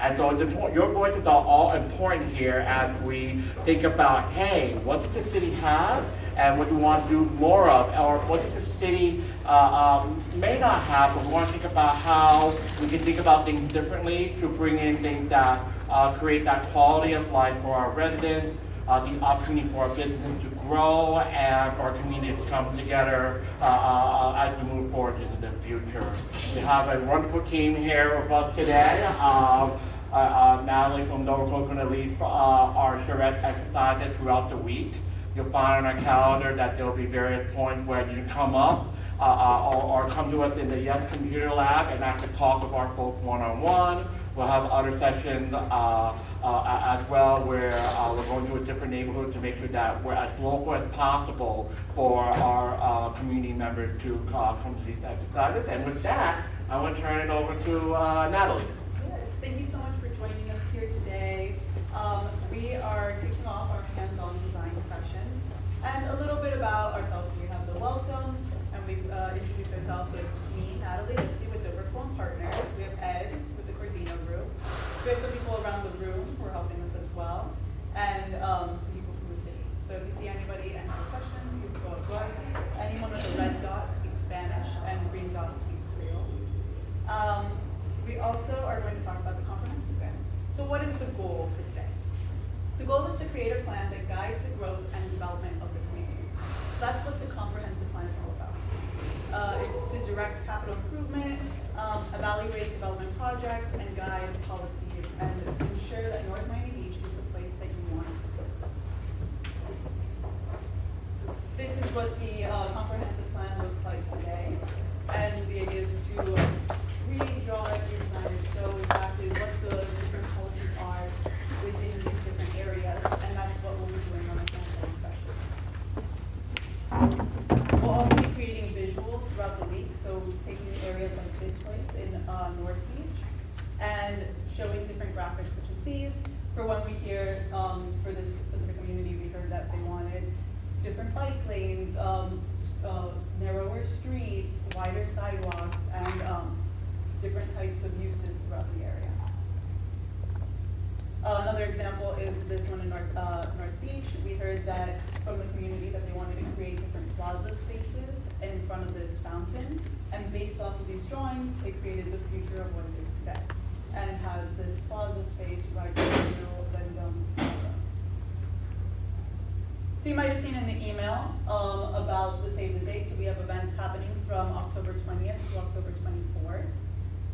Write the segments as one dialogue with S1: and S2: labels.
S1: And so your voices are all important here as we think about, hey, what does the city have and what do we want to do more of, or what does the city may not have, but we want to think about how we can think about things differently to bring in things that create that quality of life for our residents, the opportunity for our business to grow and for our communities to come together as we move forward into the future. We have a wonderful team here with us today. Natalie from Nova Coast is going to lead our charrette exercises throughout the week. You'll find on our calendar that there will be various points where you can come up or come to us in the Yes Computer Lab and actually talk with our folks one-on-one. We'll have other sessions as well where we're going to a different neighborhood to make sure that we're as local as possible for our community members to come to these exercises. And with that, I want to turn it over to Natalie.
S2: Yes, thank you so much for joining us here today. We are kicking off our hands-on design session. And a little bit about ourselves. We have the welcome, and we've introduced ourselves with me, Natalie, with the Reform Partners. We have Ed with the Cordino Group. We have some people around the room who are helping us as well, and some people from the city. So if you see anybody answer a question, you can go up to us. Anyone with a red dot speaks Spanish, and green dot speaks Creole. We also are going to talk about the comprehensive plan. So what is the goal for today? The goal is to create a plan that guides the growth and development of the community. That's what the comprehensive plan is all about. It's to direct capital improvement, evaluate development projects, and guide policy, and ensure that North Miami Beach is the place that you want it to be. This is what the comprehensive plan looks like today, and the idea is to redraw every design and show exactly what the different policies are within these different areas, and that's what we'll be doing on the hands-on session. We'll also be creating visuals throughout the week, so taking areas like this place in North Beach and showing different graphics such as these. For when we hear, for this specific community, we heard that they wanted different bike lanes, narrower streets, wider sidewalks, and different types of uses throughout the area. Another example is this one in North Beach. We heard that from the community that they wanted to create different plaza spaces in front of this fountain. And based off of these drawings, they created the future of what it is today. And it has this plaza space right in the middle of Vendome Plaza. So you might have seen in the email about the Save the Date. So we have events happening from October 20th to October 24th.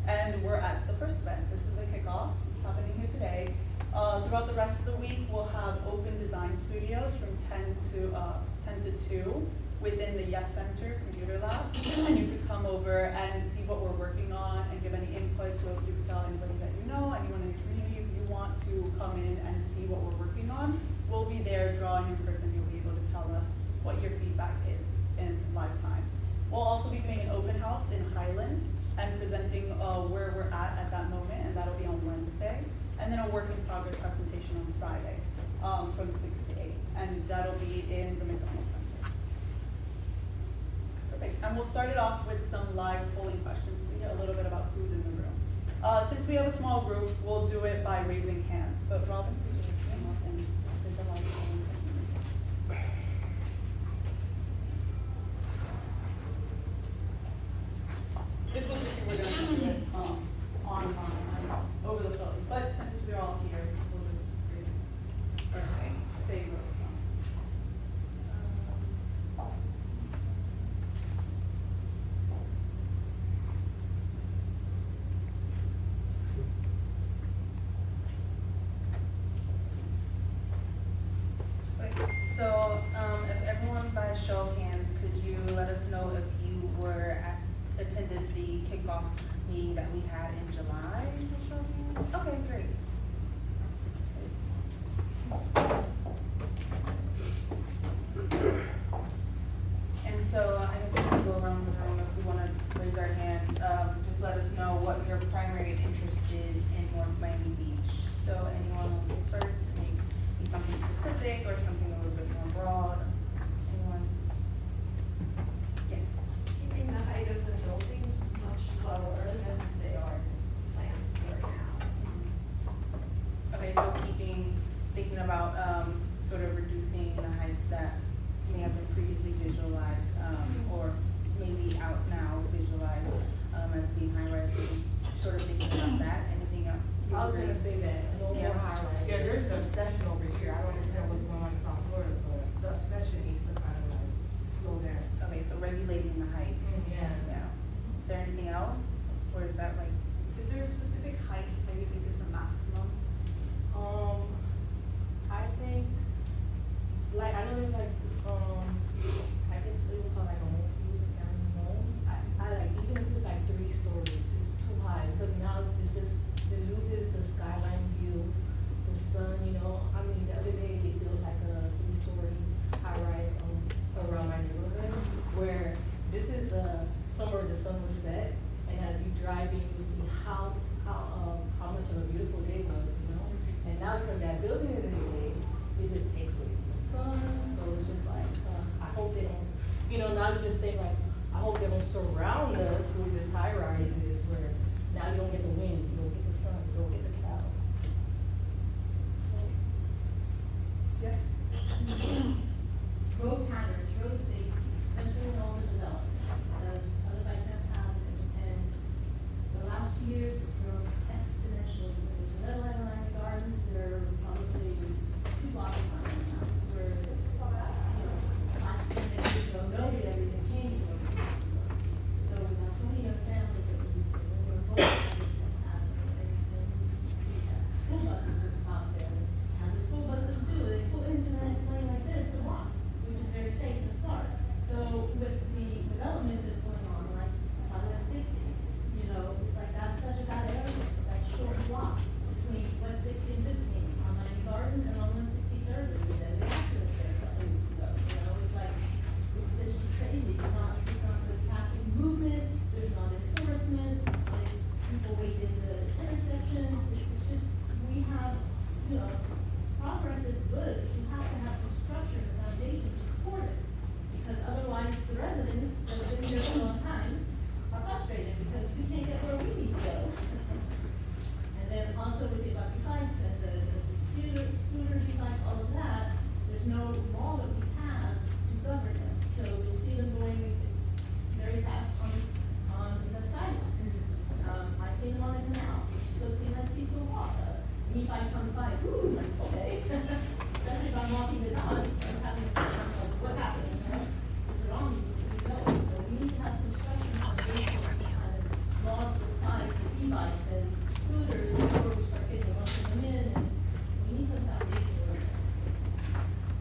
S2: And we're at the first event. This is a kickoff. It's happening here today. Throughout the rest of the week, we'll have open design studios from 10 to 2 within the Yes Center Computer Lab. And you could come over and see what we're working on and give any input. So if you could tell anybody that you know, anyone in the community, if you want to come in and see what we're working on, we'll be there drawing in person. You'll be able to tell us what your feedback is in live time. We'll also be doing an open house in Highland and presenting where we're at that moment, and that'll be on Wednesday. And then a work in progress presentation on Friday from 6 to 8. And that'll be in the McDonald's Center. Perfect. And we'll start it off with some live polling questions to get a little bit about who's in the room. Since we have a small group, we'll do it by raising hands. But Robin, could you just come up and take the live polling question? This was if we're going to do it online, over the phone. But since we're all here, we'll just read it. Okay. Stay with
S3: So, if everyone by a show of hands, could you let us know if you attended the kickoff meeting that we had in July? Okay, great. And so I guess we can go around the room if we want to raise our hands. Just let us know what your primary interest is in North Miami Beach. So anyone will go first, maybe something specific or something a little bit more broad. Anyone? Yes.
S4: Keeping the height of the buildings much lower than they are planned right now.
S3: visualize, or maybe out now visualize, as being high rise, sort of thinking about that, anything else? you
S4: I was
S3: agree?
S4: gonna say that, a little
S3: Yeah.
S4: more highlight.
S5: Yeah, there's the obsession over here. I don't understand what's going on in South Florida, but the obsession needs to kind of like slow down.
S3: Okay, so regulating the heights.
S5: Yeah.
S3: Yeah. Is there anything else, or is that like,
S2: Is there a specific height that you think is the maximum?
S4: I think, like, I know there's like, I guess they would call like a multi-use or family home. I like, even if it's like 3 stories, it's too high, because now it's just, it loses the skyline view, the sun, you know. I mean, the other day they built like a 3-story high-rise, around my neighborhood, where this is, somewhere the sun was set, and as you drive in, you see how much of a beautiful day it was, you know? And now because that building is in the way, it just takes away from the sun, so it's just like, I hope they don't, you know, now you just think like, I hope they don't surround us with this high rises where now you don't get the wind, you don't get the sun, you don't get the cloud.
S2: Yeah.
S6: Road patterns, road safety, especially in all the development, as other bike paths have, and the last few years, it's grown exponentially. There's another line around the gardens, they're probably 2 blocks from my house, whereas, last 10 years ago, nobody ever even came to those. So we have so many young families that we're both have, school buses that stop there, and the school buses do, they pull into the next lane like this and walk, which is very safe to start. So with the development that's going on, like on West Dixie, it's like that's such a bad area, that short walk between West Dixie and Biscayne, on Miami Gardens and on 163rd, and the accidents there a couple weeks ago, it's like, it's just crazy, it's not the traffic movement, there's not enforcement, it's people waiting in the intersection, it's just, we have, progress is good, but you have to have the structure, the foundation to support it. Because otherwise, the residents that have been here for a long time are frustrated because we can't get where we need to go. And then also with the electric bikes and the scooters, e-bikes, all of that, there's no law that we have to govern them. So you'll see them going very fast on the sidewalks. I've seen them on the canal, it's supposed to be a nice peaceful walk. E-bike comes by, ooh, like, okay. Especially if I'm walking the dogs, I'm having a question of what's happening, What's wrong, So we need to have some structure and foundation, kind of laws that apply to e-bikes and scooters before we start getting a bunch of them in, and we need some foundation work.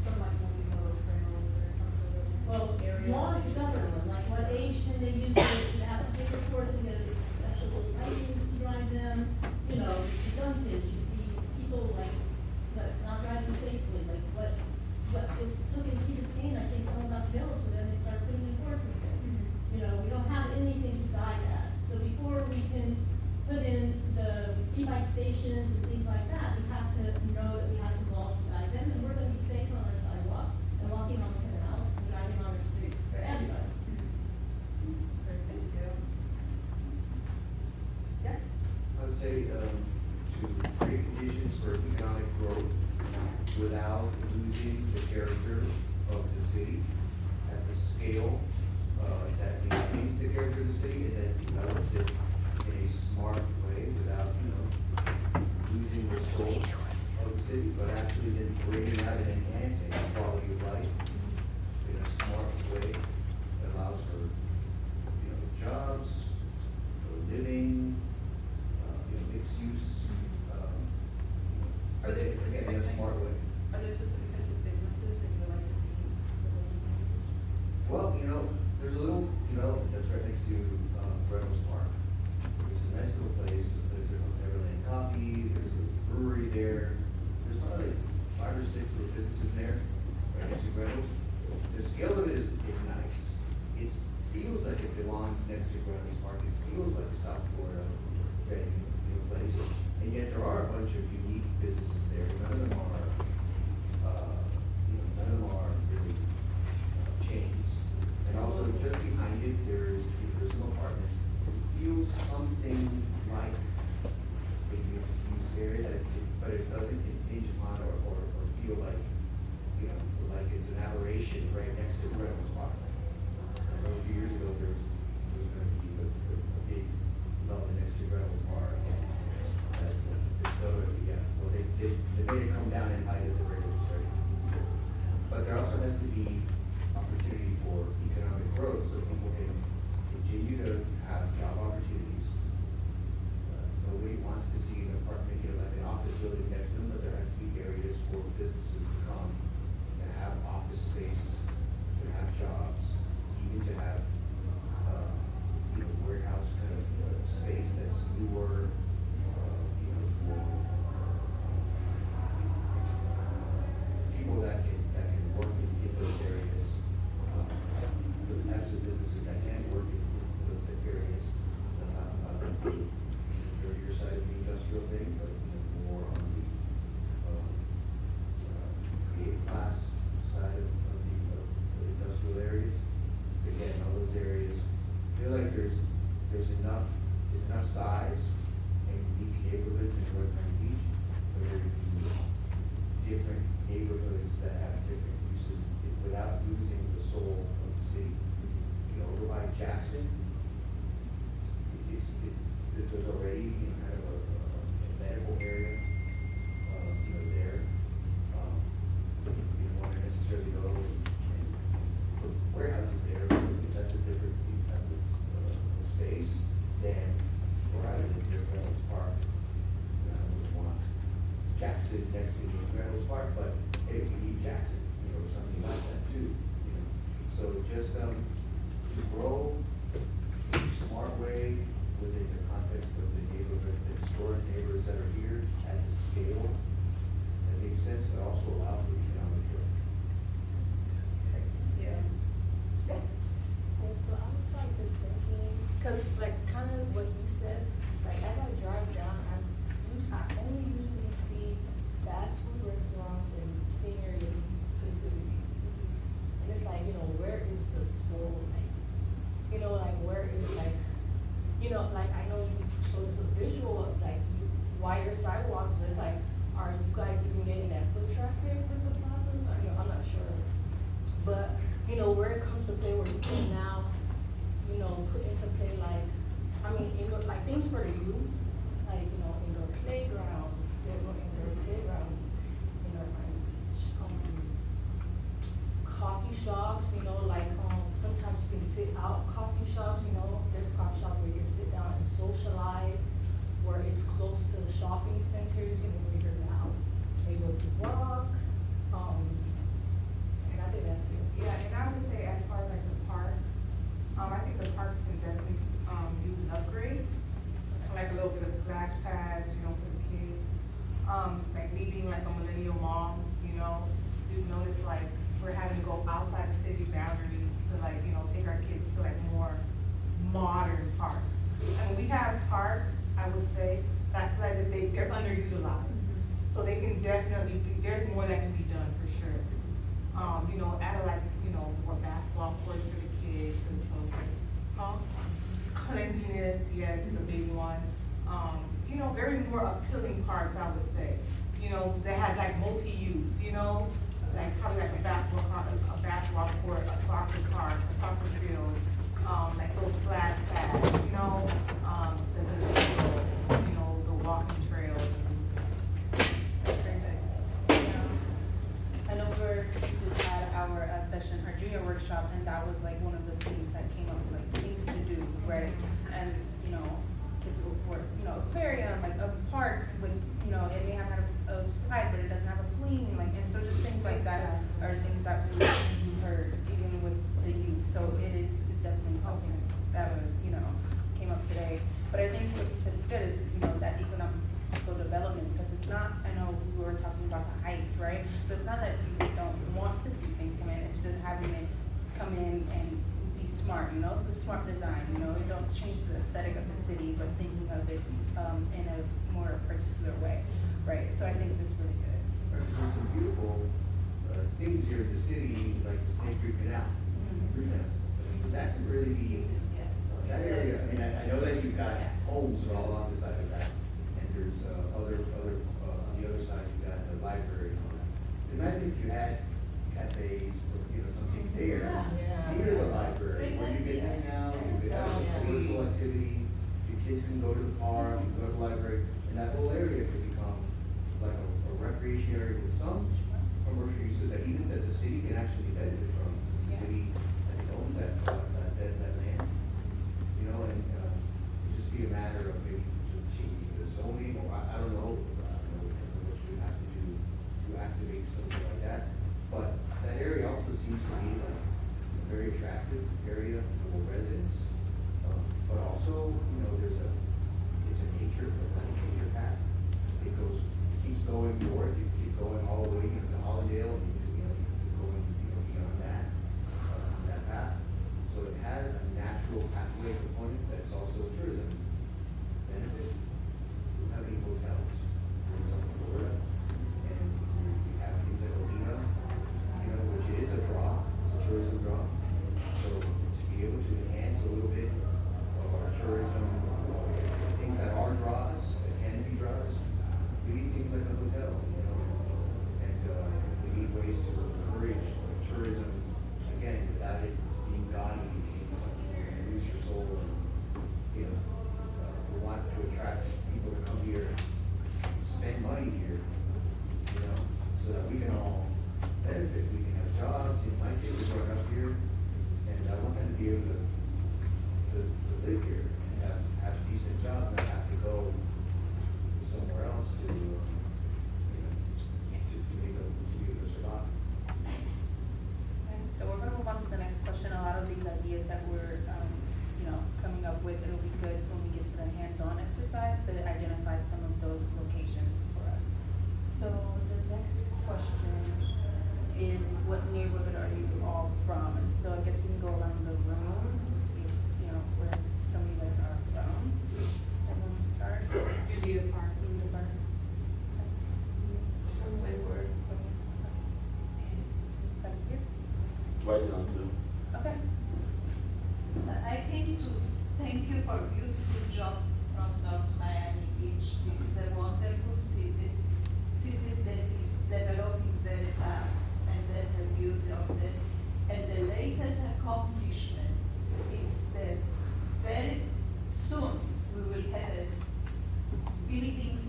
S2: From like when we go trails or some sort of.
S6: Well,
S2: area.
S6: laws to govern them, like what age can they use to have a paper course and get special license to drive them, young kids, you see people like, not driving safely, like what it took in Key Biscayne, I think someone got killed, so then they started putting enforcement there. We don't have anything to guide that, so before we can put in the e-bike stations and things like that, we have to know that we have some laws to guide them, and we're gonna be safe on our sidewalk and walking on the canal, and driving on our streets for everybody.
S2: Great, thank you. Yeah.
S7: I would say, to create conditions for economic growth without losing the character of the city at the scale, that maintains the character of the city and then develops it in a smart way without, losing the soul of the city, but actually then bringing out and enhancing the quality of life in a smart way that allows for, jobs, for living, mixed use,
S2: Are they
S7: again, in a smart way.
S2: Are there specific kinds of businesses that you would like to see?
S7: Well, there's a little development that's right next to, Reynolds Park, which is a nice little place, there's a place that Everland Coffee, there's a brewery there. There's probably like 5 or 6 little businesses there, right next to Reynolds. The scale of it is nice. It feels like it belongs next to Reynolds Park, it feels like a South Florida venue, place. And yet there are a bunch of unique businesses there, none of them are, really chains. And also just behind it, there's some apartments. It feels something like a mixed-use area, but it doesn't impinge upon or feel like, like it's an aberration right next to Reynolds Park. of size and unique neighborhoods in North Miami Beach, but there could be different neighborhoods that have different uses without losing the soul of the city. You know, over by Jackson, there's already, you know, kind of a medical area, you know, there. You don't want to necessarily go and put warehouses there, so that's a different type of space than where I live near Reynolds Park. I wouldn't want Jackson next to Reynolds Park, but hey, we need Jackson, you know, or something like that too, you know. So just to grow in a smart way within the context of the neighborhood, the historic neighborhoods that are here at the scale that makes sense, but also allow for economic growth.
S3: Yeah. Yes.
S4: And so I was like just thinking, cause like kind of what you said, like as I drive down, I only usually see fast food restaurants and senior living facilities. And it's like, you know, where is the soul? Like, you know, like where is like, you know, like I know you showed us a visual of like wider sidewalks, but it's like, are you guys even getting that foot traffic with the plazas? You know, I'm not sure. But, you know, where it comes to play, where you can now, you know, put into play like, I mean, indoor, like things for the youth, like, you know, indoor playgrounds, there's no indoor playgrounds in our Miami Beach. Coffee shops, you know, like, sometimes you can sit out coffee shops, you know, there's coffee shops where you can sit down and socialize, where it's close to the shopping centers, you know, where you're now able to walk, and I think that's it.
S5: Yeah, and I would say as far as like the parks, I think the parks can definitely, use an upgrade. Like a little bit of splash pads, you know, for the kids. Like me being like a millennial mom, you know, you've noticed like we're having to go outside the city boundaries to like, you know, take our kids to like more modern parks. And we have parks, I would say, that I feel like that they're underutilized. So they can definitely be, there's more that can be done for sure. You know, add like, you know, more basketball courts for the kids, for the children. Cleanliness, yes, is a big one. You know, very more appealing parks, I would say. You know, that has like multi-use, you know, like probably like a basketball court, a soccer park, a soccer field, like those splash pads, you know, you know, the walking trails.
S3: I know we just had our session, our junior workshop, and that was like one of the things that came up, like things to do, right? And, you know, kids will work, you know, aquarium, like a park with, you know, it may have had a slide, but it doesn't have a swing, like, and so just things like that are things that we heard, even with the youth. So it is definitely something that, you know, came up today. But I think what you said is good, is, you know, that economical development, because it's not, I know we were talking about the heights, right? But it's not that people don't want to see things come in, it's just having it come in and be smart, you know, it's a smart design, you know, you don't change the aesthetic of the city, but thinking of it in a more particular way, right? So I think this is really good.
S7: There's some beautiful things here in the city, like the Snake Creek Canal. Yes. I mean, that could really be, that area, I mean, I know that you've got homes all along the side of that, and there's other, on the other side, you've got the library and all that. Imagine if you had cafes or, you know, something there, near the library, where you can hang out, you could have a commercial activity, your kids can go to the park, you can go to the library, and that whole area could become like a recreation area with some commercial uses that even that the city can actually benefit from, because the city, I think, owns that land, you know, and it'd just be a matter of maybe changing the zoning, or I don't know what you would have to do to activate something like that. But that area also seems to be like, you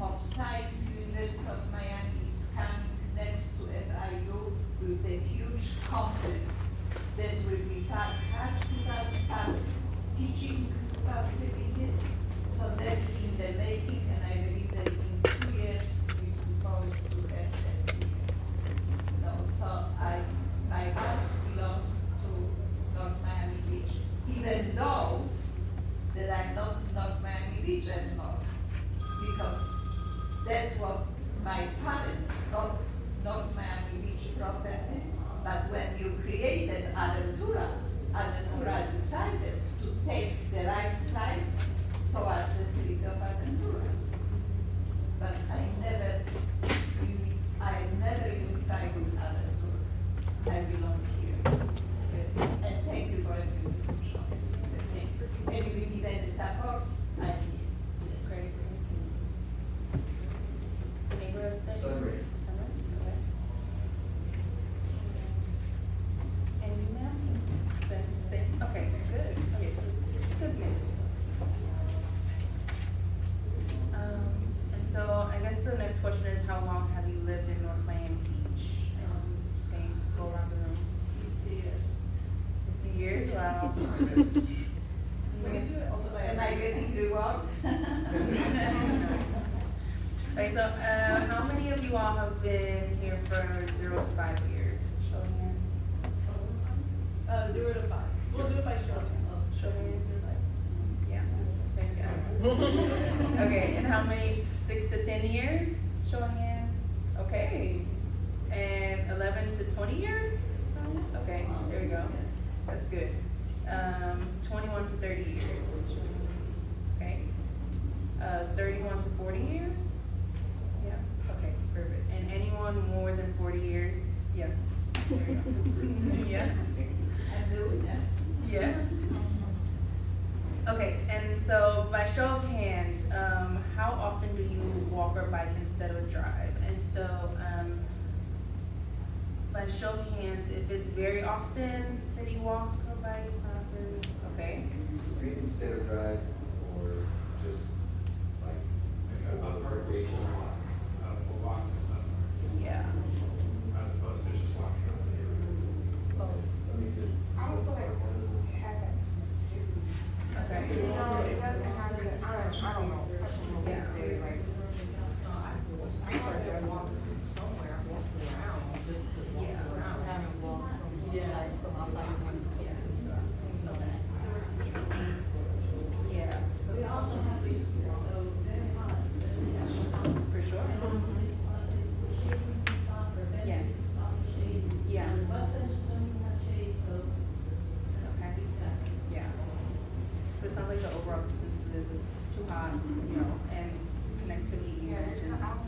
S8: of science, University of Miami is coming next to FIU with a huge complex that will be part hospital, part teaching facility. So that's in the making, and I believe that in 2 years we're supposed to have that. So my heart belongs to North Miami Beach, even though that I'm not North Miami Beach anymore, because that's what my parents got, North Miami Beach property. But when you created Aventura decided to take the right side towards the city of Aventura. But I never unified with Aventura. I belong here. And thank you for a beautiful show. Thank you. And you give any support, I need. Yes.
S3: Great. Neighbor?
S7: Sunray.
S3: Sunray, okay. And you, ma'am? Same, okay, good, okay, so, good mix. And so I guess the next question is, how long have you lived in North Miami Beach? Same, go around the room. 50 years, wow.
S8: And I getting reward?
S3: Okay, so, how many of you all have been here for 0 to 5 years? Show of hands.
S2: 0 to 5. We'll do it by show.
S3: Show of hands. Yeah, thank you. Okay, and how many, 6 to 10 years? Show of hands. Okay, and 11 to 20 years? Okay, there we go. That's good. 21 to 30 years. Okay. 31 to 40 years? Yeah, okay, perfect. And anyone more than 40 years? Yeah. There we go. Yeah.
S8: I'm doing that.
S3: Yeah. Okay, and so by show of hands, how often do you walk or bike instead of drive? And so, by show of hands, if it's very often that you walk or bike, okay.
S7: Instead of drive, or just like, recreational.
S9: We'll walk to somewhere,
S3: Yeah.
S9: as opposed to just walking around the neighborhood.
S7: I mean, just.
S5: I don't feel like it has that.
S3: Okay.
S5: No, it doesn't have that, I don't know.
S3: Yeah.
S5: Like, I started to walk somewhere, walking around, just walking
S3: Yeah.
S5: around, having walked from, like, from outside of one.
S3: Yeah.
S6: We also have these, so very hot, so.
S3: For sure.
S6: Shade can be soft, or bench
S3: Yeah.
S6: can be soft shade.
S3: Yeah.
S6: And the bus benches don't even have shade, so.
S3: Okay. Yeah. So it sounds like the overall consensus is too hot, you know, and connectivity you
S5: Yeah, it's
S3: mentioned.
S5: not,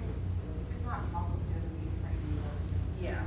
S5: it's not always gonna be friendly.
S3: Yeah.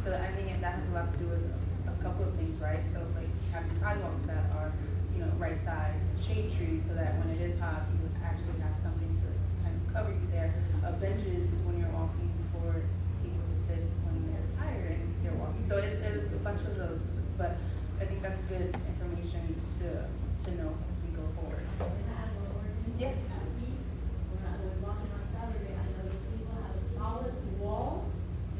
S3: So I think that has a lot to do with a couple of things, right? So like having sidewalks that are, you know, right size, shade trees, so that when it is hot, you would actually have something to kind of cover you there. Benches when you're walking for people to sit when they're tired and they're walking. So a bunch of those, but I think that's good information to know as we go forward.
S6: And I have one more thing.
S3: Yeah.
S6: When I was walking on Saturday, I noticed people have a solid wall,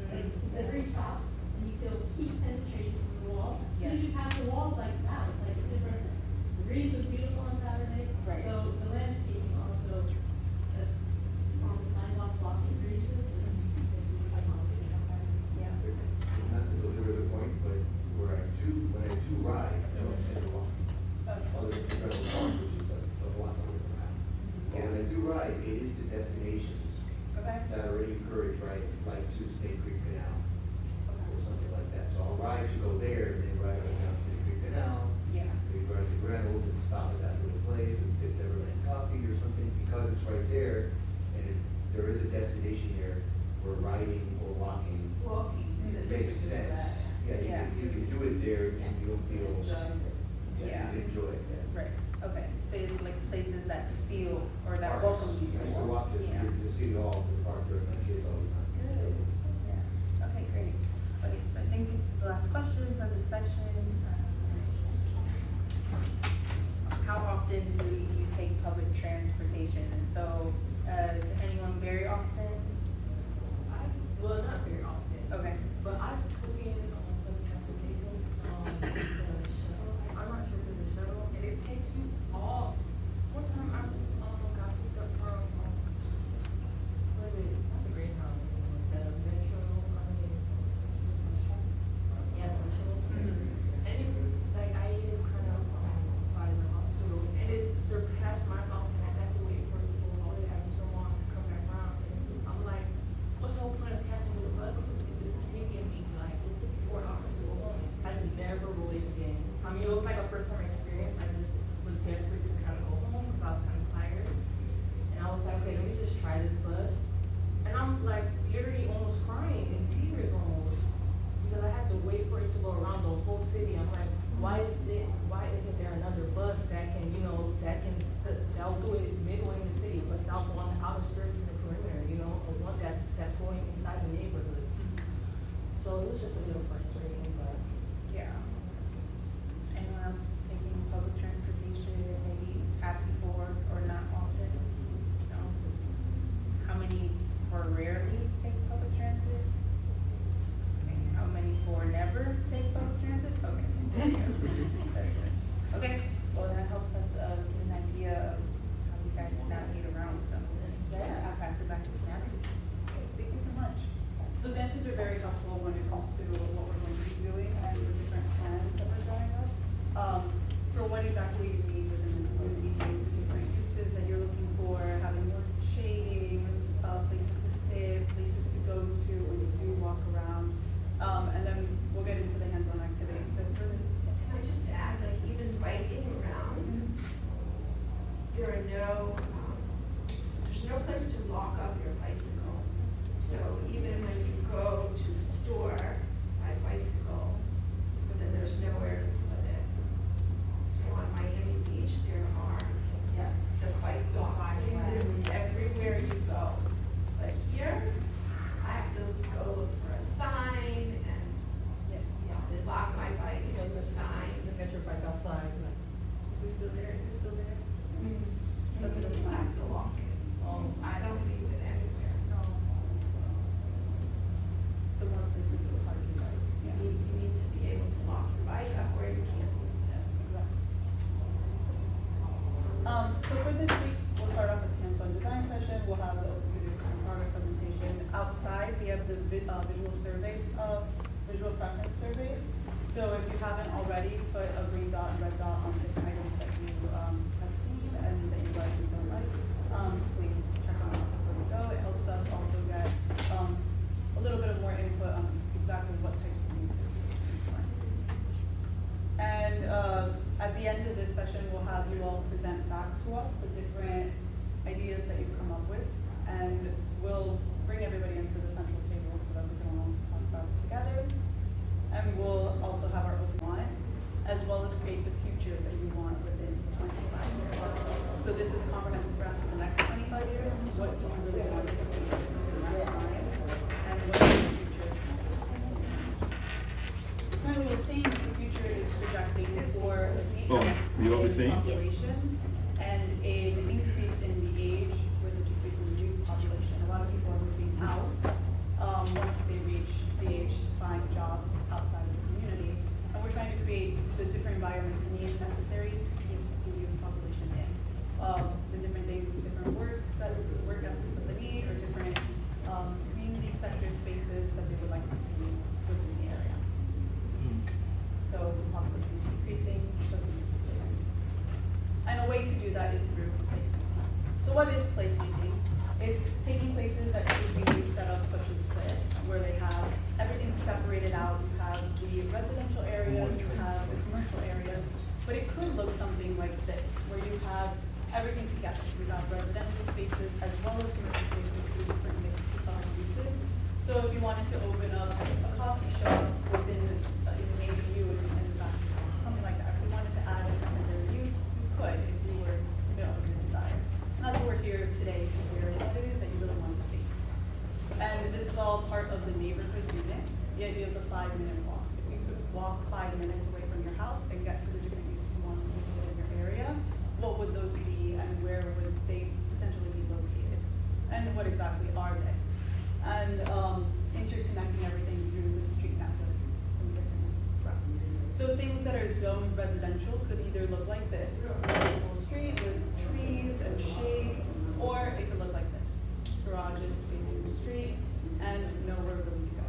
S6: like, every stops, and you feel heat penetrating from the wall. As soon as you pass the wall, it's like, wow, it's like a different, the breeze was beautiful on Saturday.
S3: Right.
S6: So the landscaping also, on the sidewalk blocking breezes, and it's like,
S3: Yeah.
S7: Not to belabor the point, but when I do ride, I don't tend to walk. Other than Federal Park, which is a block away from the house. But when I do ride, it is the destinations
S3: Okay.
S7: that are already encouraged, right? Like to Snake Creek Canal, or something like that. So I'll ride to go there, and then ride on down Snake Creek Canal,
S3: Yeah.
S7: maybe ride to Reynolds and stop at that little place and get Neverland Coffee or something, because it's right there, and there is a destination there where riding or walking it makes sense. Yeah, you can do it there and you'll feel,
S3: Yeah.
S7: you enjoy it.
S3: Right, okay, so it's like places that feel, or that
S7: Parks.
S3: welcome you.
S7: I used to walk to,
S3: Yeah.
S7: to see all the park there with my kids all the time.
S3: Good, yeah, okay, great. Okay, so I think this is the last question for this section. How often do you take public transportation? And so, does anyone bear
S4: outskirts and the perimeter, you know, or one that's going inside the neighborhood. So it was just a little frustrating, but.
S3: Yeah. Anyone else taking public transportation, maybe at before or not often? No? How many for rarely take public transit? Okay. How many for never take public transit? Okay. Very good. Okay, well, that helps us get an idea of how you guys navigate around some of this. I'll pass it back to Samantha. Thank you so much.
S2: Those answers are very helpful when it comes to what we're going to be doing and the different plans that we're drawing up. For what exactly you need within the community, the different uses that you're looking for, having more shading, places to sit, places to go to when you do walk around. And then we'll get into the hands-on activities. So for
S10: Can I just add, like, even biking around, there are there's no place to lock up your bicycle. So even when you go to the store by bicycle, but then there's nowhere to put it. So on Miami Beach, there are the bike boxes everywhere you go. But here, I have to go look for a sign and lock my bike into a sign.
S4: Look at your bike outside, like,
S10: Is it still there? Is it still there?
S2: that's a good
S10: I have to lock it. I don't leave it anywhere.
S2: So one of the places to park your bike.
S10: You need to be able to lock your bike up where you can't lose it.
S2: So for this week, we'll start off with the hands-on design session. We'll have the open citizen progress presentation. Outside, we have the visual survey, visual preference surveys. So if you haven't already, put a green dot and red dot on different items that you have seen and that you like and don't like. Please check on that before we go. It helps us also get a little bit of more input on exactly what types of uses we want. And at the end of this session, we'll have you all present back to us the different ideas that you've come up with, and we'll bring everybody into the central table so that we can all talk about it together. And we'll also have our open line, as well as create the future that you want within 25 years. So this is comprehensive plan for the next 25 years, what do you really want to see within that line, and what is the future? Currently, we're seeing that the future is projecting for a decrease
S11: you always
S2: in
S11: saying?
S2: populations and an increase in the age with a decrease in the youth population. A lot of people are moving out once they reach the age to find jobs outside of the community. And we're trying to create the different environments and needs necessary to keep the youth population in. The different things, different work ethics that they need, or different community sector spaces that they would like to see within the area. So the population is decreasing, so the youth is decreasing. And a way to do that is through placemaking. So what is placemaking? It's taking places that could be set up such as this, where they have everything separated out. You have the residential areas, you have the commercial areas, but it could look something like this, where you have everything together. You have residential spaces as well as commercial spaces with different mixed uses. So if you wanted to open up a coffee shop within the neighborhood and something like that, if you wanted to add a secondary use, you could if you were, your desire. Not that we're here today to hear what it is that you really want to see. And this is all part of the neighborhood unit, the idea of the 5-minute walk. If you could walk 5 minutes away from your house and get to the different uses you want to see in your area, what would those be and where would they potentially be located? And what exactly are they? And interconnecting everything through the street network from different routes. So things that are zoned residential could either look like this, a full street with trees and shade, or it could look like this, garages facing the street and nowhere really to go.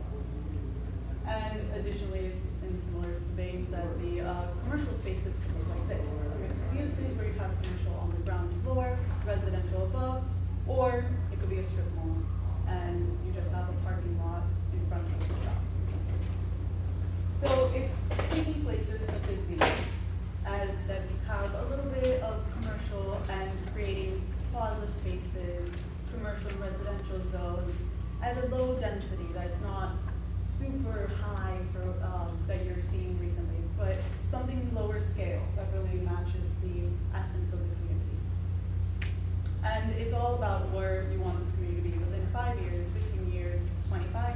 S2: And additionally, in similar vein, that the commercial spaces could look like this. Mixed uses where you have commercial on the ground floor, residential above, or it could be a strip mall and you just have a parking lot in front of the shops. So it's taking places such as these, as that have a little bit of commercial and creating plaza spaces, commercial and residential zones at a low density that's not super high for that you're seeing recently, but something lower scale that really matches the essence of the community. And it's all about where you want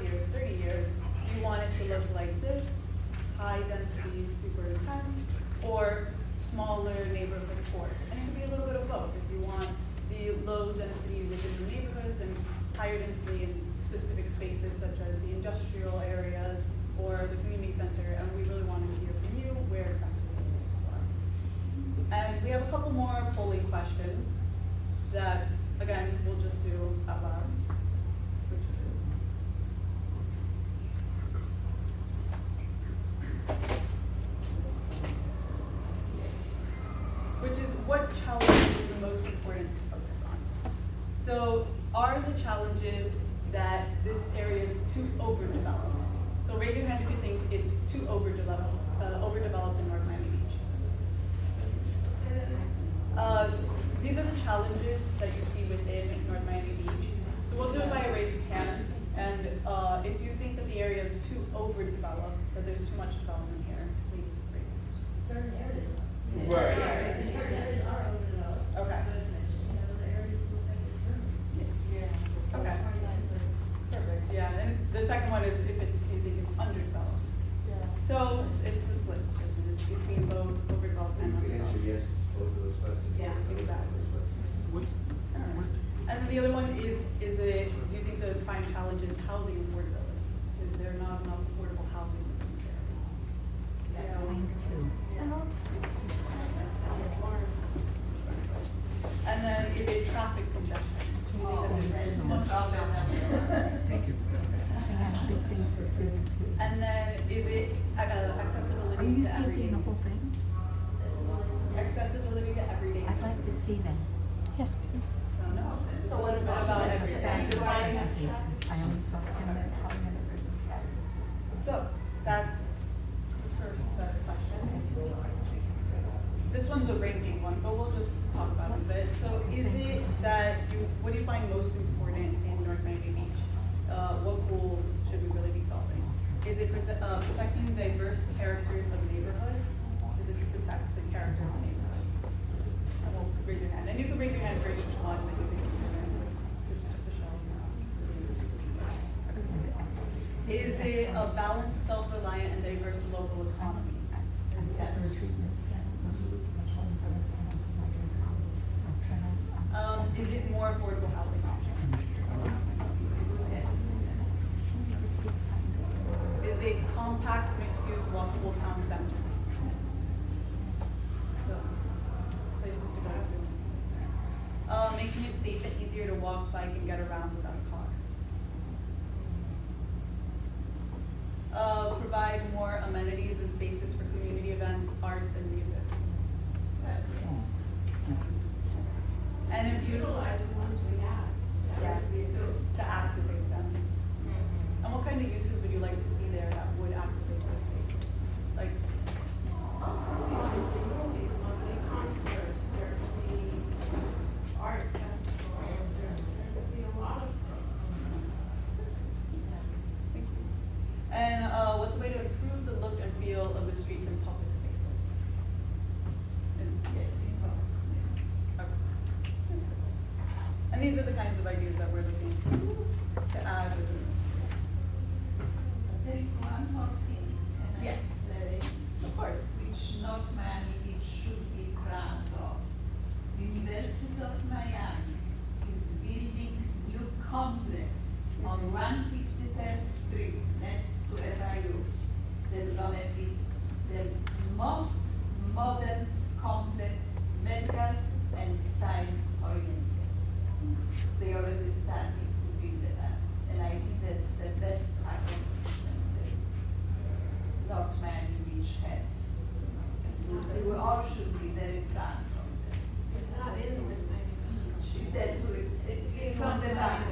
S2: years, 30 years, do you want it to look like this, high density, super intense, or smaller neighborhood core? And it can be a little bit of both. If you want the low density within the neighborhoods and higher density in specific spaces such as the industrial areas or the community center, and we really want to hear from you where exactly those spaces are. And we have a couple more polling questions that, again, we'll just do out loud, which is what challenge is the most important to focus on? So are the challenges that this area is too overdeveloped? So raise your hand if you think it's too overdeveloped in North Miami Beach. These are the challenges that you see within North Miami Beach. So we'll do it by a raise of hands. And if you think that the area is too overdeveloped, that there's too much development here, please raise your hand.
S6: Certain areas.
S1: Right.
S6: Certain areas are overdeveloped.
S2: Okay.
S6: You know, the areas look like it's room.
S2: Yeah. Okay. Perfect. Yeah. And the second one is if you think it's underdeveloped.
S6: Yeah.
S2: So it's a split. It's between both overdeveloped and
S7: You can answer
S2: underdeveloped.
S7: yes to both of those questions.
S2: Yeah, exactly.
S11: What's,
S2: And then the other one is it, do you think the prime challenge is housing affordability? Is there not enough affordable housing within this area? And then is it traffic congestion? Do you think that there's too much
S11: thank you.
S2: And then is it accessibility to everyday use? Accessibility to everyday use?
S12: I'd like to see that. Yes.
S2: So no. So what about everyday?
S12: I only saw him.
S2: So that's the first set of questions. This one's a ranking one, but we'll just talk about it a bit. So is it that what do you find most important in North Miami Beach? What goals should we really be solving? Is it protecting diverse characters of neighborhood? Is it to protect the character of the neighborhood? And we'll raise your hand. And you can raise your hand for each one that you think is important. This is just a show. Is it a balanced, self-reliant, and diverse local economy? Is it more affordable housing options? Is it compact, mixed-use, walkable town centers? So, places to go to. Making it safe and easier to walk, bike, and get around without a car. Provide more amenities and spaces for community events, arts, and music. And if you
S6: Utilize the ones we have.
S2: Yes, to activate them. And what kind of uses would you like to see there that would activate those spaces? Like,
S6: These monthly concerts, there could be art festivals, there could be a lot of
S2: thank you. And what's a way to improve the look and feel of the streets and public spaces?
S8: Yes,
S2: And these are the kinds of ideas that we're looking to add within this.
S8: there is one more thing, can I
S2: Yes.
S8: say?
S2: Of course.
S8: Which North Miami Beach should be proud of. University of Miami is building new complex on 153rd Street next to FIU. They're gonna be the most modern complex, medical and science oriented. They already starting to build that, and I think that's the best accomplishment that North Miami Beach has. So we all should be very proud of that.
S6: It's not in North Miami Beach.
S8: That's what it's on the line.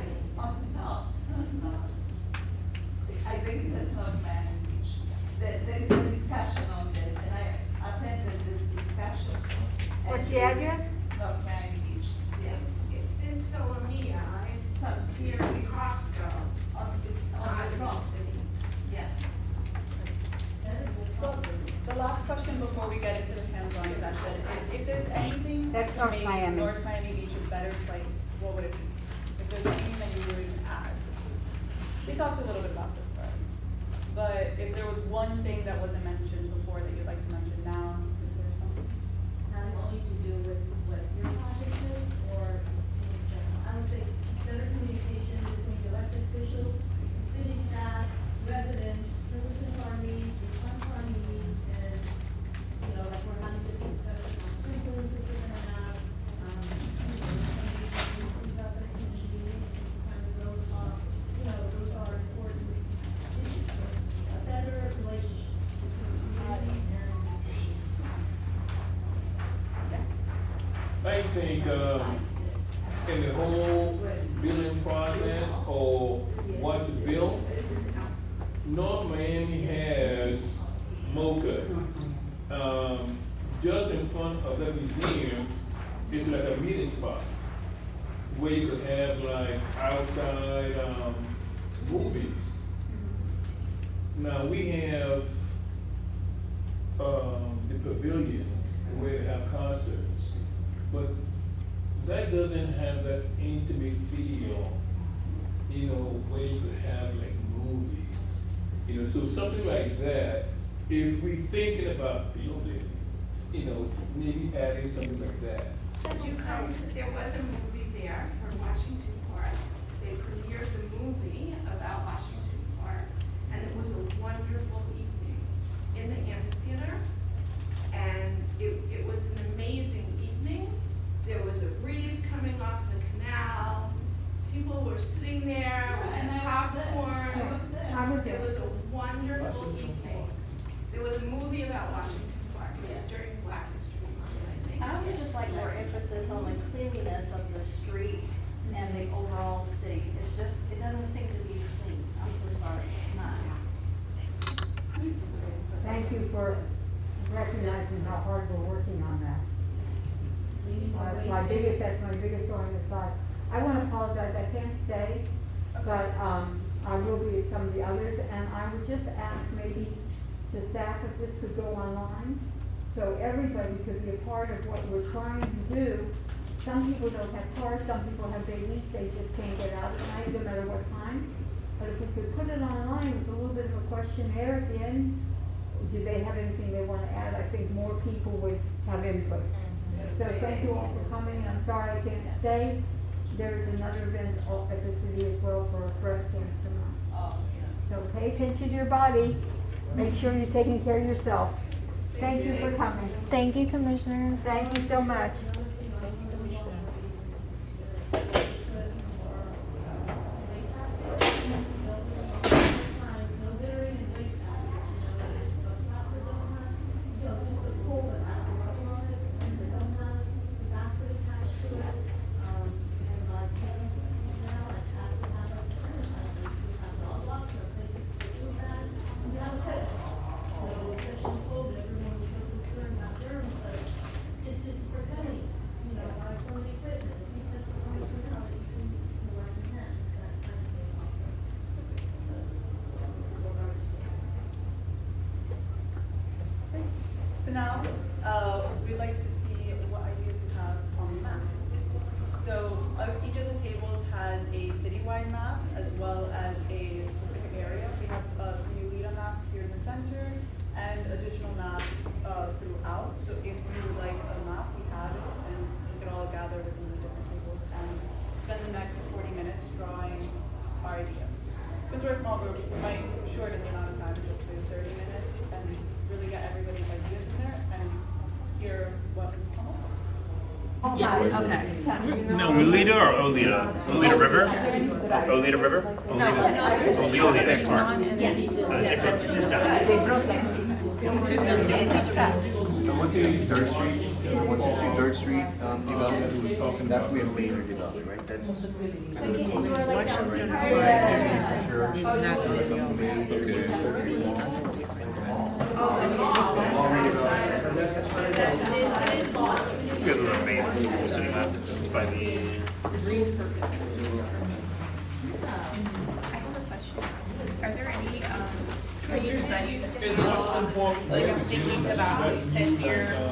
S8: No. I think that's not Miami Beach. There is a discussion on that, and I attended the discussion.
S12: What's
S8: and
S12: the
S8: it's
S12: address?
S8: North Miami Beach, yes.
S6: It's in Solomia, it's near the Costco.
S8: On the property, yeah.
S2: The last question before we get into the hands-on session is if there's anything
S12: That's
S2: to
S12: North
S2: make
S12: Miami.
S2: North Miami Beach a better place, what would it be? If there's anything that you really would add? We talked a little bit about this already. But if there was one thing that wasn't mentioned before that you'd like to mention now, is there something?
S6: Having only to do with what your project is, or in general? I would say better communication between the elected officials, city staff, residents, to listen to our needs, respond to our needs, and, you know, like we're having this discussion on sprinklers this is gonna have, these up in the community, kind of those are, you know, those are important issues, so a better relationship between community and the city.
S11: I think, in the whole building process or what to build, North Miami has Mocha. Just in front of the museum is like a meeting spot where you could have like outside, movies. Now, we have, the pavilion where they have concerts, but that doesn't have that intimate feel, you know, where you could have like movies. You know, so something like that, if we thinking about building, you know, maybe adding something like that.
S10: Did you come to, there was a movie there for Washington Park. They premiered the movie about Washington Park, and it was a wonderful evening in the amphitheater. And it was an amazing evening. There was a breeze coming off the canal. People were sitting there with popcorn. It was a wonderful evening. There was a movie about Washington Park. It was during Black History Month, I think.
S13: I would just like more emphasis on the cleanliness of the streets and the overall city. It's just, it doesn't seem to be clean. I'm so sorry, it's not.
S12: Thank you for recognizing how hard we're working on that. That's my biggest thorn in the side. I want to apologize, I can't stay, but, I will be at some of the others, and I would just ask maybe to staff if this could go online, so everybody could be a part of what we're trying to do. Some people don't have cars, some people have babies, they just can't get out at night, no matter what time. But if we could put it online with a little bit of a questionnaire at the end, do they have anything they want to add? I think more people would have input. So thank you all for coming, I'm sorry I can't stay. There's another event at the city as well for breast cancer month. So pay attention to your body, make sure you're taking care of yourself. Thank you for coming.
S14: Thank you, Commissioner.
S12: Thank you so much.
S2: So now, we'd like to see what ideas you have on the maps. So each of the tables has a citywide map as well as a specific area. We have some new LIDA maps here in the center and additional maps throughout. So if you would like a map, we have it, and you can all gather within the different tables and spend the next 40 minutes drawing our ideas. Since we're a small group, we might shorten the amount of time just to 30 minutes and really get everybody's ideas in there and hear what we come up with.
S12: Yes, okay.
S9: No, Olita or Olita? Olita River? Olita River? Olita Park.
S7: Once you see Third Street, development, that's gonna be a major development, right? That's kind of the closest selection right now, right? For
S9: Good little main sitting up by the.
S3: Are there any, trees that you, like I'm thinking about 10-year